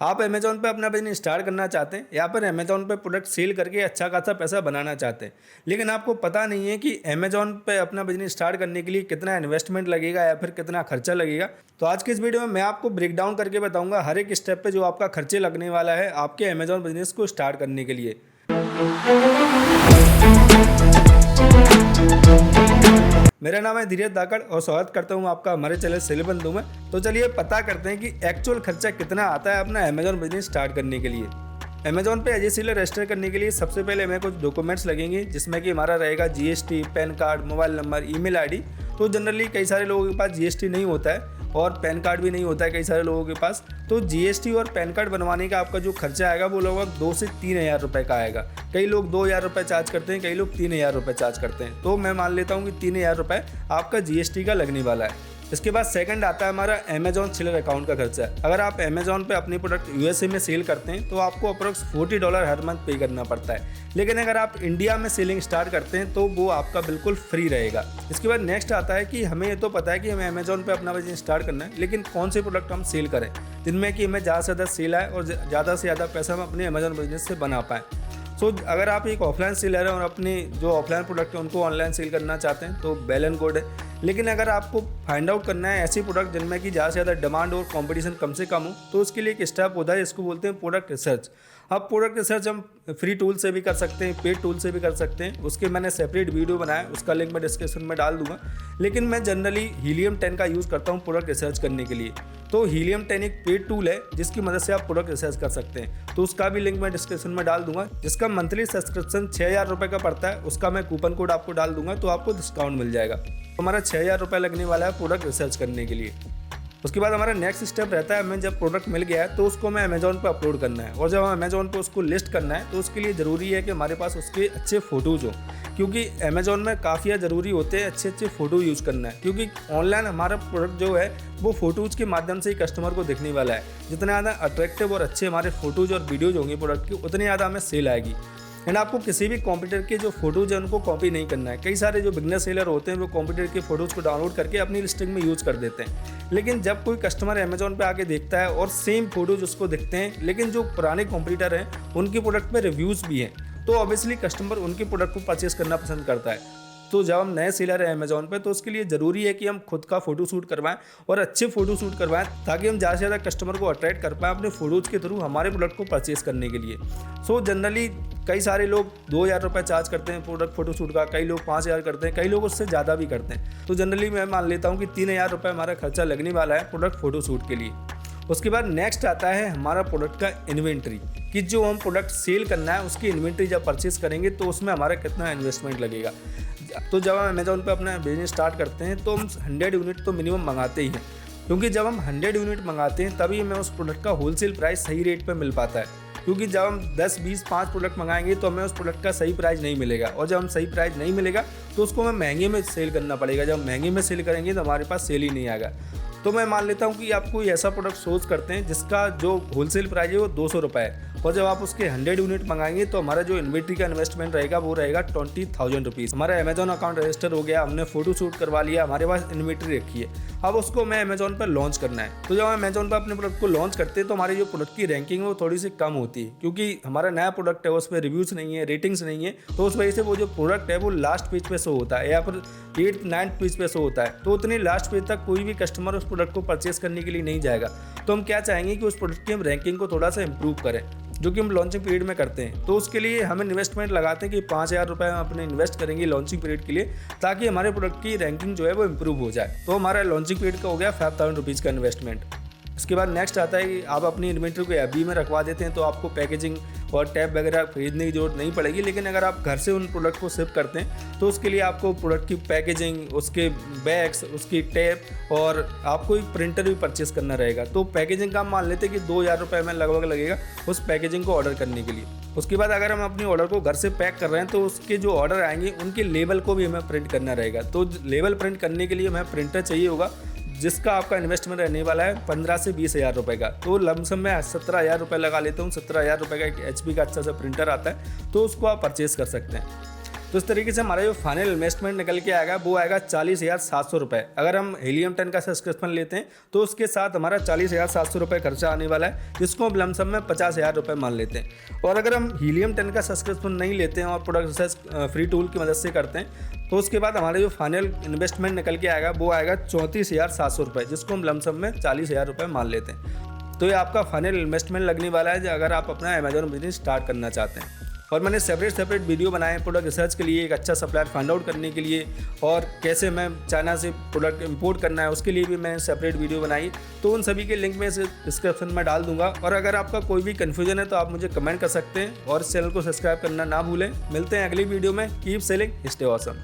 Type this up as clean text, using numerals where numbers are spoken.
आप अमेज़ॉन पे अपना बिजनेस स्टार्ट करना चाहते हैं या फिर अमेज़ॉन पे प्रोडक्ट सेल करके अच्छा खासा पैसा बनाना चाहते हैं, लेकिन आपको पता नहीं है कि अमेज़ॉन पे अपना बिजनेस स्टार्ट करने के लिए कितना इन्वेस्टमेंट लगेगा या फिर कितना खर्चा लगेगा। तो आज के इस वीडियो में मैं आपको ब्रेक डाउन करके बताऊंगा हर एक स्टेप पे जो आपका खर्चे लगने वाला है आपके अमेज़ॉन बिजनेस को स्टार्ट करने के लिए। मेरा नाम है धीरज धाकड़ और स्वागत करता हूँ आपका हमारे चैनल सेल बंधु में। तो चलिए पता करते हैं कि एक्चुअल खर्चा कितना आता है अपना अमेज़ॉन बिजनेस स्टार्ट करने के लिए। अमेज़ॉन पे एज ए सेलर रजिस्टर करने के लिए सबसे पहले हमें कुछ डॉक्यूमेंट्स लगेंगे, जिसमें कि हमारा रहेगा GST, pan card, mobile number, email ID. तो जनरली कई सारे लोगों के पास जीएसटी नहीं होता है और पैन कार्ड भी नहीं होता है कई सारे लोगों के पास। तो जीएसटी और पैन कार्ड बनवाने का आपका जो खर्चा आएगा वो लगभग 2 से 3 हज़ार रुपये का आएगा। कई लोग 2 हज़ार रुपये चार्ज करते हैं, कई लोग 3 हज़ार रुपये चार्ज करते हैं। तो मैं मान लेता हूँ कि 3 हज़ार रुपये आपका जीएसटी का लगने वाला है। इसके बाद सेकंड आता है हमारा अमेज़ॉन सेलर अकाउंट का खर्चा। अगर आप अमेज़ॉन पे अपनी प्रोडक्ट यूएसए में सेल करते हैं तो आपको अप्रोक्स $40 हर मंथ पे करना पड़ता है, लेकिन अगर आप इंडिया में सेलिंग स्टार्ट करते हैं तो वो आपका बिल्कुल फ्री रहेगा। इसके बाद नेक्स्ट आता है कि हमें ये तो पता है कि हमें अमेज़ॉन पे अपना बिजनेस स्टार्ट करना है, लेकिन कौन से प्रोडक्ट हम सेल करें जिनमें कि हमें ज़्यादा से ज़्यादा सेल आए और ज़्यादा से ज़्यादा पैसा हम अपने अमेज़ॉन बिजनेस से बना पाएँ। अगर आप एक ऑफलाइन सेलर हैं और अपने जो ऑफलाइन प्रोडक्ट है उनको ऑनलाइन सेल करना चाहते हैं तो वेल एंड गुड है, लेकिन अगर आपको फाइंड आउट करना है ऐसे प्रोडक्ट जिनमें कि ज़्यादा से ज़्यादा डिमांड और कंपटीशन कम से कम हो, तो उसके लिए एक स्टेप होता है, इसको बोलते हैं प्रोडक्ट रिसर्च। अब प्रोडक्ट रिसर्च हम फ्री टूल से भी कर सकते हैं, पेड टूल से भी कर सकते हैं। उसके मैंने सेपरेट वीडियो बनाया, उसका लिंक मैं डिस्क्रिप्शन में डाल दूंगा, लेकिन मैं जनरली हीलियम 10 का यूज़ करता हूँ प्रोडक्ट रिसर्च करने के लिए। तो हीलियम 10 एक पेड टूल है जिसकी मदद से आप प्रोडक्ट रिसर्च कर सकते हैं। तो उसका भी लिंक मैं डिस्क्रिप्शन में डाल दूंगा, जिसका मंथली सब्सक्रिप्शन 6,000 रुपये का पड़ता है। उसका मैं कूपन कोड आपको डाल दूंगा तो आपको डिस्काउंट मिल जाएगा। तो हमारा 6,000 रुपये लगने वाला है प्रोडक्ट रिसर्च करने के लिए। उसके बाद हमारा नेक्स्ट स्टेप रहता है, हमें जब प्रोडक्ट मिल गया है तो उसको हमें अमेज़ॉन पर अपलोड करना है, और जब हम अमेज़ॉन पर उसको लिस्ट करना है तो उसके लिए ज़रूरी है कि हमारे पास उसके अच्छे फ़ोटोज़ हो, क्योंकि अमेज़ॉन में काफ़ी ज़रूरी होते हैं अच्छे फ़ोटो यूज़ करना है, क्योंकि ऑनलाइन हमारा प्रोडक्ट जो है वो फ़ोटोज़ के माध्यम से ही कस्टमर को दिखने वाला है। जितना ज़्यादा अट्रैक्टिव और अच्छे हमारे फ़ोटोज़ और वीडियोज़ होंगे प्रोडक्ट की, उतनी ज़्यादा हमें सेल आएगी। एंड आपको किसी भी कॉम्पिटिटर के जो फोटोज़ हैं उनको कॉपी नहीं करना है। कई सारे जो बिगनर सेलर होते हैं वो कॉम्पिटिटर के फोटोज़ को डाउनलोड करके अपनी लिस्टिंग में यूज़ कर देते हैं, लेकिन जब कोई कस्टमर अमेज़ॉन पे आके देखता है और सेम फोटोज़ उसको दिखते हैं, लेकिन जो पुराने कॉम्पिटिटर हैं उनके प्रोडक्ट पे रिव्यूज़ भी हैं, तो ऑब्वियसली कस्टमर उनके प्रोडक्ट को परचेस करना पसंद करता है। तो जब हम नए सेलर हैं अमेज़ॉन पे तो उसके लिए ज़रूरी है कि हम खुद का फ़ोटो शूट करवाएं और अच्छे फ़ोटो शूट करवाएं, ताकि हम ज़्यादा से ज़्यादा कस्टमर को अट्रैक्ट कर पाएँ अपने फ़ोटोज़ के थ्रू हमारे प्रोडक्ट को परचेस करने के लिए। जनरली कई सारे लोग 2,000 रुपये चार्ज करते हैं प्रोडक्ट फ़ोटो शूट का, कई लोग 5,000 करते हैं, कई लोग उससे ज़्यादा भी करते हैं। तो जनरली मैं मान लेता हूँ कि 3,000 रुपये हमारा खर्चा लगने वाला है प्रोडक्ट फ़ोटो शूट के लिए। उसके बाद नेक्स्ट आता है हमारा प्रोडक्ट का इन्वेंट्री, कि जो हम प्रोडक्ट सेल करना है उसकी इन्वेंट्री जब परचेस करेंगे तो उसमें हमारा कितना इन्वेस्टमेंट लगेगा। तो जब हम अमेज़ॉन पे अपना बिजनेस स्टार्ट करते हैं तो हम 100 यूनिट तो मिनिमम मंगाते ही हैं, क्योंकि जब हम 100 यूनिट मंगाते हैं तभी हमें उस प्रोडक्ट का होलसेल प्राइस सही रेट पे मिल पाता है। क्योंकि जब हम 10, 20, 5 प्रोडक्ट मंगाएंगे तो हमें उस प्रोडक्ट का सही प्राइस नहीं मिलेगा, और जब हम सही प्राइस नहीं मिलेगा तो उसको हमें महंगे में सेल करना पड़ेगा। जब महंगे में सेल करेंगे तो हमारे पास सेल ही नहीं आएगा। तो मैं मान लेता हूँ कि आप कोई ऐसा प्रोडक्ट सोच करते हैं जिसका जो होलसेल प्राइस है वो 200 रुपये है, और जब आप उसके 100 यूनिट मंगाएंगे तो हमारा जो इन्वेंट्री का इन्वेस्टमेंट रहेगा वो रहेगा 20,000 रुपीज़। हमारा अमेज़ॉन अकाउंट रजिस्टर हो गया, हमने फ़ोटो शूट करवा लिया, हमारे पास इन्वेंट्री रखी है। अब उसको हमें अमेज़ॉन पर लॉन्च करना है। तो जब हम अमेज़ॉन पर अपने प्रोडक्ट को लॉन्च करते हैं तो हमारी जो प्रोडक्ट की रैंकिंग है वो थोड़ी सी कम होती है, क्योंकि हमारा नया प्रोडक्ट है, उस पर रिव्यूज़ नहीं है, रेटिंग्स नहीं है। तो उस वजह से वो जो प्रोडक्ट है वो लास्ट पेज पे शो होता है या फिर 8th 9th पेज पे शो होता है। तो उतनी लास्ट पेज तक कोई भी कस्टमर उस प्रोडक्ट को परचेस करने के लिए नहीं जाएगा। तो हम क्या चाहेंगे कि उस प्रोडक्ट की हम रैंकिंग को थोड़ा सा इंप्रूव करें, जो कि हम लॉन्चिंग पीरियड में करते हैं। तो उसके लिए हम इन्वेस्टमेंट लगाते हैं कि 5,000 रुपये हम अपने इन्वेस्ट करेंगे लॉन्चिंग पीरियड के लिए, ताकि हमारे प्रोडक्ट की रैंकिंग जो है वो इंप्रूव हो जाए। तो हमारा लॉन्चिंग पीरियड का हो गया 5,000 रुपीज़ का इन्वेस्टमेंट। इसके बाद नेक्स्ट आता है कि आप अपनी इन्वेंट्री को एफबी में रखवा देते हैं तो आपको पैकेजिंग और टैब वगैरह खरीदने की जरूरत नहीं पड़ेगी। लेकिन अगर आप घर से उन प्रोडक्ट को शिप करते हैं तो उसके लिए आपको प्रोडक्ट की पैकेजिंग, उसके बैग्स, उसकी टैब और आपको एक प्रिंटर भी परचेस करना रहेगा। तो पैकेजिंग का हम मान लेते हैं कि 2,000 रुपये में लगभग लगेगा उस पैकेजिंग को ऑर्डर करने के लिए। उसके बाद अगर हम अपने ऑर्डर को घर से पैक कर रहे हैं तो उसके जो ऑर्डर आएंगे उनके लेबल को भी हमें प्रिंट करना रहेगा। तो लेबल प्रिंट करने के लिए हमें प्रिंटर चाहिए होगा, जिसका आपका इन्वेस्टमेंट रहने वाला है 15 से 20 हज़ार रुपये का। तो लमसम में 17,000 रुपये लगा लेता हूँ। 17,000 रुपये का एक HP का अच्छा सा प्रिंटर आता है, तो उसको आप परचेज़ कर सकते हैं। तो इस तरीके से हमारा जो फाइनल इन्वेस्टमेंट निकल के आएगा वो आएगा 40,700 रुपये। अगर हम हीलियम 10 का सब्सक्रिप्शन लेते हैं तो उसके साथ हमारा 40,700 रुपये खर्चा आने वाला है, जिसको हम लमसम में 50,000 रुपये मान लेते हैं। और अगर हम हीलियम 10 का सब्सक्रिप्शन नहीं लेते हैं और प्रोडक्ट एक्सेस फ्री टूल की मदद से करते हैं तो उसके बाद हमारा जो फाइनल इन्वेस्टमेंट निकल के आएगा वो आएगा 34,700 रुपये, जिसको हम लमसम में 40,000 रुपये मान लेते हैं। तो ये आपका फाइनल इन्वेस्टमेंट लगने वाला है अगर आप अपना अमेजॉन बिजनेस स्टार्ट करना चाहते हैं। और मैंने सेपरेट वीडियो बनाए प्रोडक्ट रिसर्च के लिए, एक अच्छा सप्लायर फाइंड आउट करने के लिए, और कैसे मैं चाइना से प्रोडक्ट इंपोर्ट करना है उसके लिए भी मैं सेपरेट वीडियो बनाई। तो उन सभी के लिंक मैं डिस्क्रिप्शन में डाल दूंगा। और अगर आपका कोई भी कन्फ्यूजन है तो आप मुझे कमेंट कर सकते हैं और चैनल को सब्सक्राइब करना ना भूलें। मिलते हैं अगली वीडियो में। Keep selling, stay awesome.